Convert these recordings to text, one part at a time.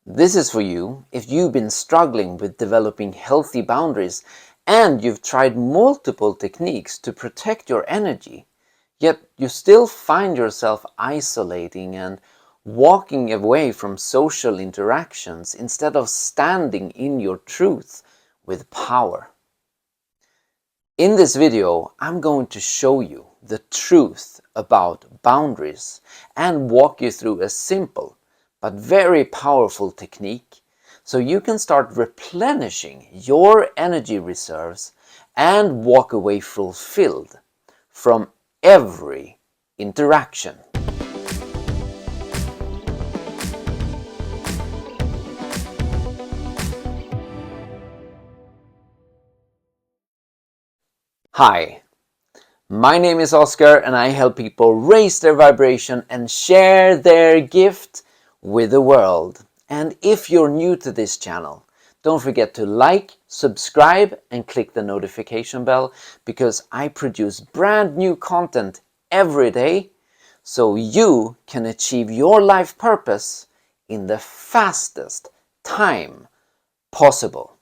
This is for you if you've been struggling with developing healthy boundaries and you've tried multiple techniques to protect your energy, yet you still find yourself isolating and walking away from social interactions instead of standing in your truth with power. In this video, I'm going to show you the truth about boundaries and walk you through a simple but very powerful technique so you can start replenishing your energy reserves and walk away fulfilled from every interaction. Hi, my name is Oscar and I help people raise their vibration and share their gift with the world. And if you're new to this channel, don't forget to like, subscribe and click the notification bell because I produce brand new content every day so you can achieve your life purpose in the fastest time possible.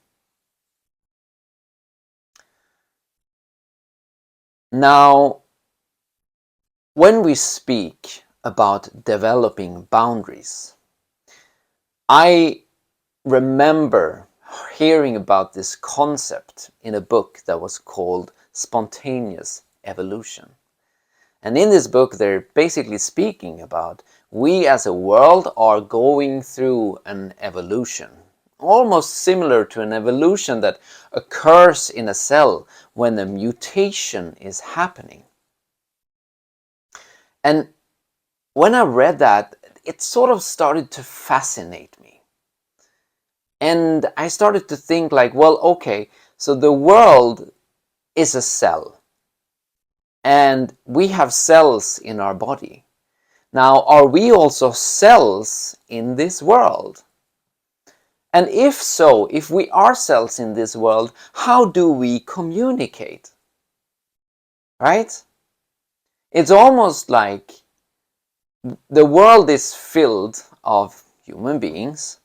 Now, when we speak about developing boundaries, I remember hearing about this concept in a book that was called Spontaneous Evolution. And in this book, they're basically speaking about we as a world are going through an evolution, almost similar to an evolution that occurs in a cell when a mutation is happening. And when I read that, it sort of started to fascinate me. And I started to think like, well, okay, so the world is a cell. And we have cells in our body. Now, are we also cells in this world? And if so, if we are cells in this world, how do we communicate? Right? It's almost like the world is filled of human beings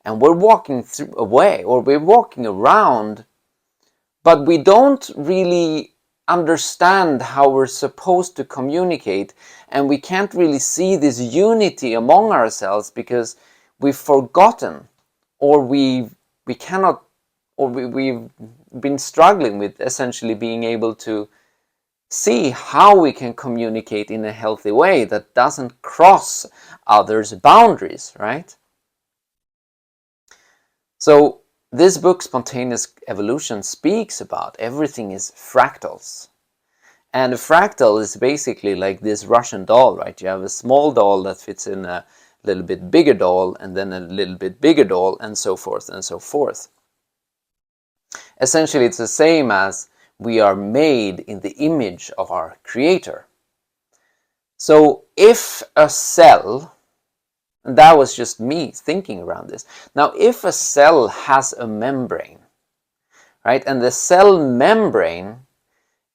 and we're walking through away or we're walking around, but we don't really understand how we're supposed to communicate, and we can't really see this unity among ourselves because we've forgotten or we cannot, or we've been struggling with essentially being able to see how we can communicate in a healthy way that doesn't cross others' boundaries, right? So this book, Spontaneous Evolution, speaks about everything is fractals. And a fractal is basically like this Russian doll, right? You have a small doll that fits in a little bit bigger doll and then a little bit bigger doll and so forth and so forth. Essentially, it's the same as we are made in the image of our Creator. So if a cell, and that was just me thinking around this. Now, if a cell has a membrane, right, and the cell membrane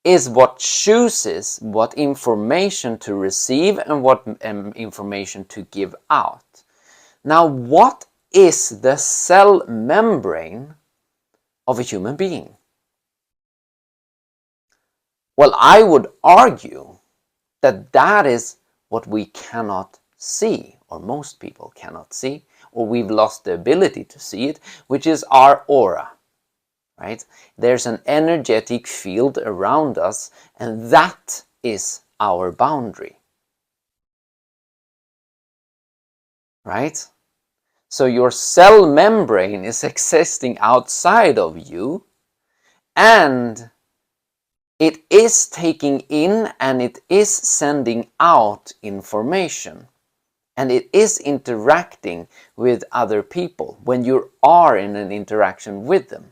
is what chooses what information to receive and what information to give out. Now, what is the cell membrane of a human being? Well, I would argue that that is what we cannot see, or most people cannot see, or we've lost the ability to see it, which is our aura, right? There's an energetic field around us, and that is our boundary, right? So your cell membrane is existing outside of you, and it is taking in and it is sending out information. And it is interacting with other people when you are in an interaction with them.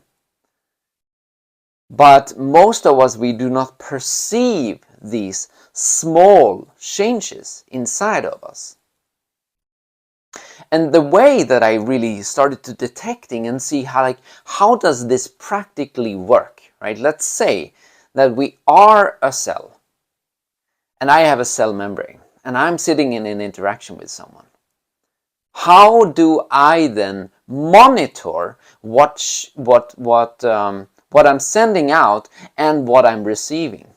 But most of us, we do not perceive these small changes inside of us. And the way that I really started to detecting and see how does this practically work, right? Let's say that we are a cell and I have a cell membrane and I'm sitting in an interaction with someone. how do I then monitor what I'm sending out and what I'm receiving?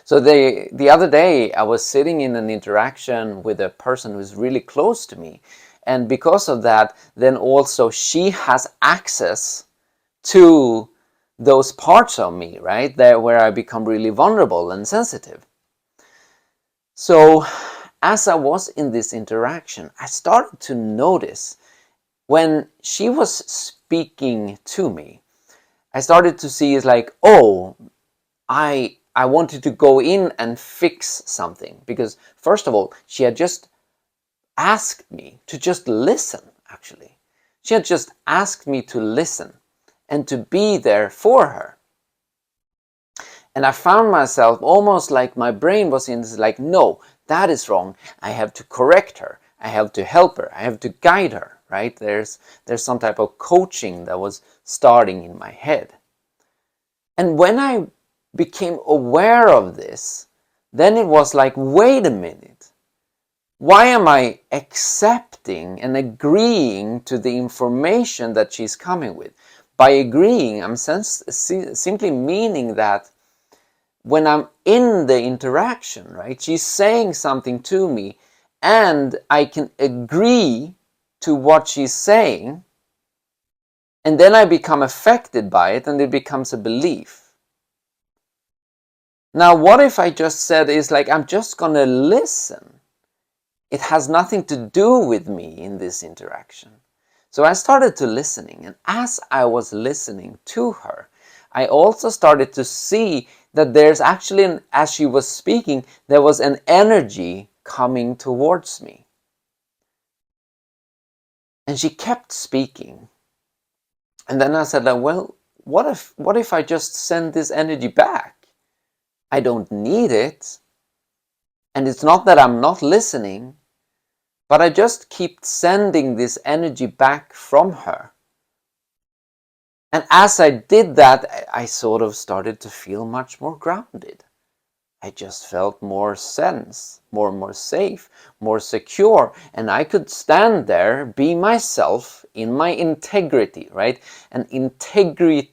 So the other day I was sitting in an interaction with a person who's really close to me, and because of that, then also she has access to those parts of me, right? There where I become really vulnerable and sensitive. So as I was in this interaction, I started to notice when she was speaking to me, I started to see it's like, oh, I wanted to go in and fix something, because first of all, she had just asked me to just listen, actually. She had just asked me to listen and to be there for her. And I found myself almost like my brain was in this, like, no, that is wrong. I have to correct her. I have to help her. I have to guide her, right? There's some type of coaching that was starting in my head. And when I became aware of this, then it was like, wait a minute. Why am I accepting and agreeing to the information that she's coming with? By agreeing, I'm simply meaning that when I'm in the interaction, right, she's saying something to me and I can agree to what she's saying, and then I become affected by it and it becomes a belief. Now, what if I just said is like, I'm just gonna listen. It has nothing to do with me in this interaction. So I started to listening, and as I was listening to her, I also started to see that there's actually, as she was speaking, there was an energy coming towards me. And she kept speaking. And then I said, well, what if I just send this energy back? I don't need it. And it's not that I'm not listening, but I just keep sending this energy back from her. And as I did that, I sort of started to feel much more grounded. I just felt more more safe, more secure, and I could stand there, be myself in my integrity, right? And integrity,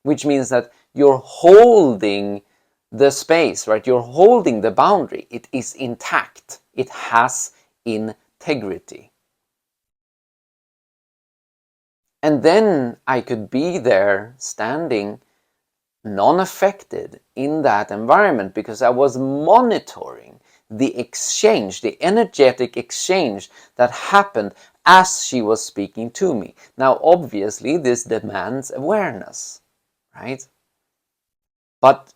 which means that you're holding the space, right? You're holding the boundary. It is intact. It has integrity. And then I could be there standing non-affected in that environment because I was monitoring the exchange, the energetic exchange that happened as she was speaking to me. Now, obviously, this demands awareness, right? But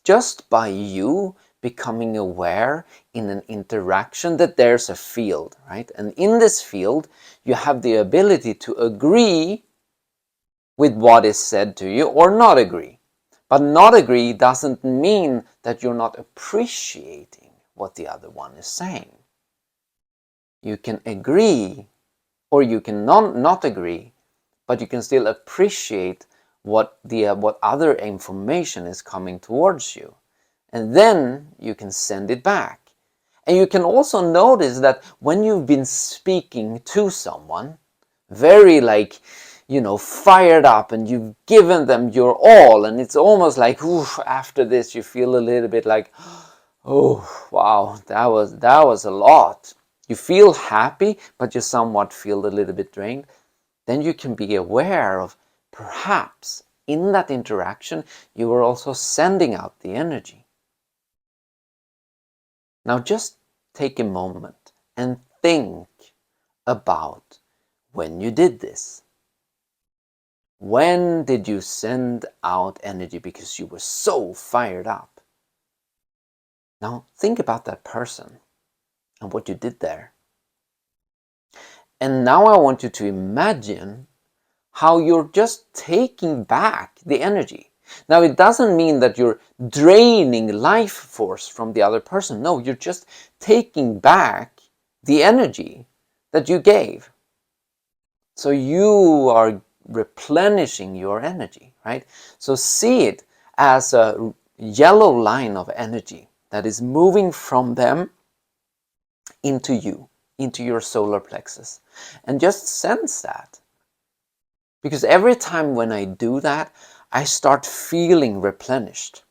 just by you becoming aware in an interaction that there's a field, right? And in this field, you have the ability to agree with what is said to you or not agree. But not agree doesn't mean that you're not appreciating what the other one is saying. You can agree or you can not agree, but you can still appreciate what other information is coming towards you. And then you can send it back. And you can also notice that when you've been speaking to someone, very fired up, and you've given them your all, and it's almost like, after this you feel a little bit like, oh wow, that was a lot. You feel happy, but you somewhat feel a little bit drained. Then you can be aware of, perhaps in that interaction you were also sending out the energy. Now just take a moment and think about when you did this. When did you send out energy because you were so fired up? Now think about that person and what you did there. And now I want you to imagine how you're just taking back the energy. Now it doesn't mean that you're draining life force from the other person. No, you're just taking back the energy that you gave. So you are replenishing your energy, right? So see it as a yellow line of energy that is moving from them into you, into your solar plexus. And just sense that. Because every time when I do that, I start feeling replenished.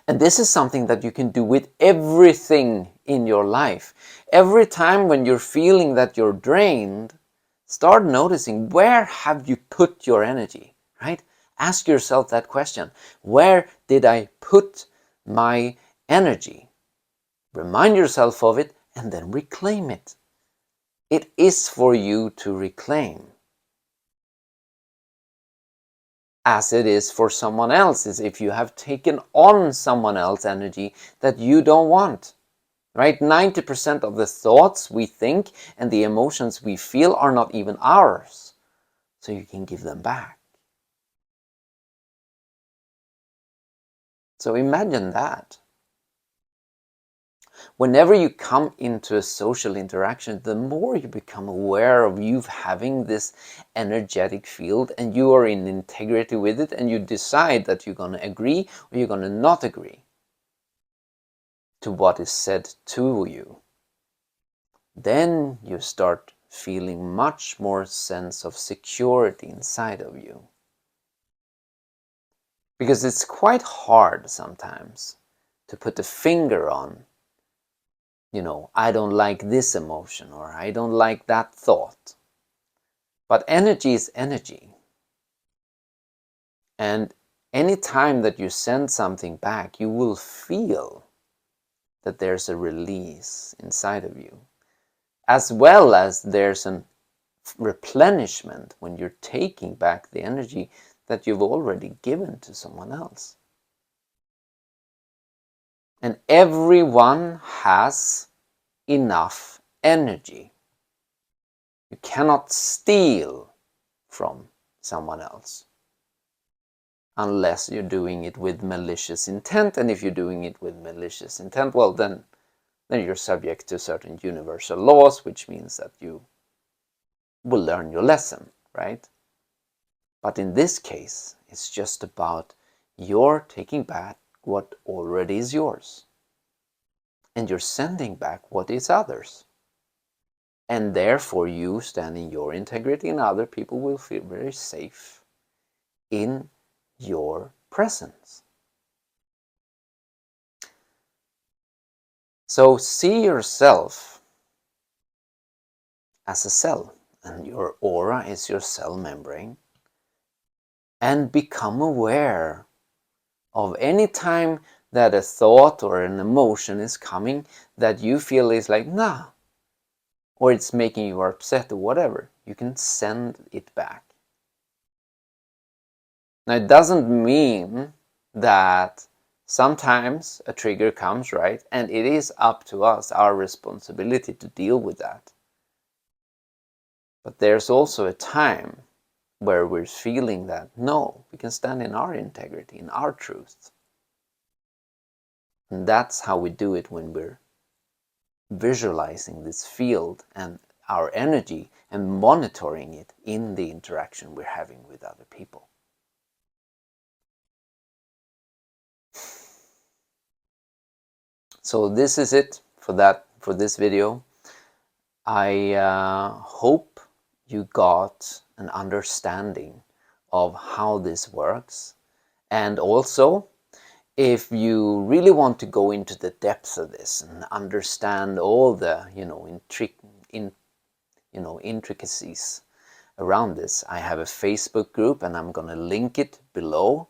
And this is something that you can do with everything in your life. Every time when you're feeling that you're drained, start noticing, where have you put your energy, right? Ask yourself that question. Where did I put my energy? Remind yourself of it and then reclaim it. It is for you to reclaim. As it is for someone else's, if you have taken on someone else's energy that you don't want. Right? 90% of the thoughts we think and the emotions we feel are not even ours. So you can give them back. So imagine that. Whenever you come into a social interaction, the more you become aware of you having this energetic field and you are in integrity with it, and you decide that you're going to agree or you're going to not agree to what is said to you, then you start feeling much more sense of security inside of you. Because it's quite hard sometimes to put a finger on, I don't like this emotion, or I don't like that thought. But energy is energy. And any time that you send something back, you will feel that there's a release inside of you. As well as there's a replenishment when you're taking back the energy that you've already given to someone else. And everyone has enough energy. You cannot steal from someone else unless you're doing it with malicious intent. And if you're doing it with malicious intent, well, then you're subject to certain universal laws, which means that you will learn your lesson, right? But in this case, it's just about you're taking back what already is yours. And you're sending back what is others. And therefore you stand in your integrity, and other people will feel very safe in your presence. So see yourself as a cell, and your aura is your cell membrane. And become aware of any time that a thought or an emotion is coming that you feel is like, nah, or it's making you upset or whatever. You can send it back. Now, it doesn't mean that sometimes a trigger comes, right? And it is up to us, our responsibility to deal with that. But there's also a time where we're feeling that, no, we can stand in our integrity, in our truth. And that's how we do it when we're visualizing this field and our energy and monitoring it in the interaction we're having with other people. So this is it for this video. I hope you got an understanding of how this works, and also if you really want to go into the depths of this and understand all the intricacies around this, I have a Facebook group, and I'm going to link it below,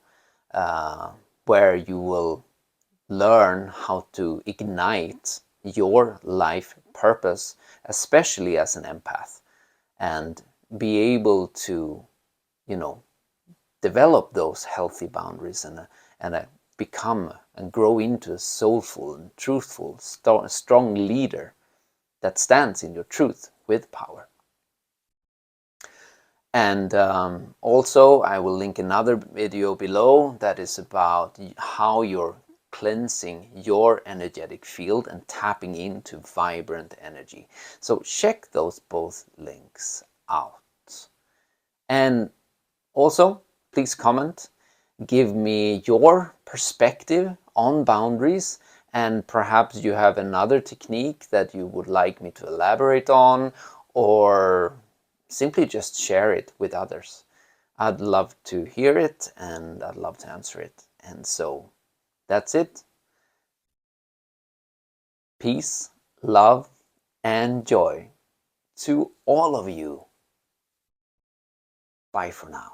where you will learn how to ignite your life purpose, especially as an empath, and be able to, develop those healthy boundaries and become and grow into a soulful and truthful, strong leader that stands in your truth with power. And also I will link another video below that is about how you're cleansing your energetic field and tapping into vibrant energy. So check those both links out. And also, please comment, give me your perspective on boundaries and perhaps you have another technique that you would like me to elaborate on, or simply just share it with others. I'd love to hear it, and I'd love to answer it. And so that's it. Peace, love, and joy to all of you. Bye for now.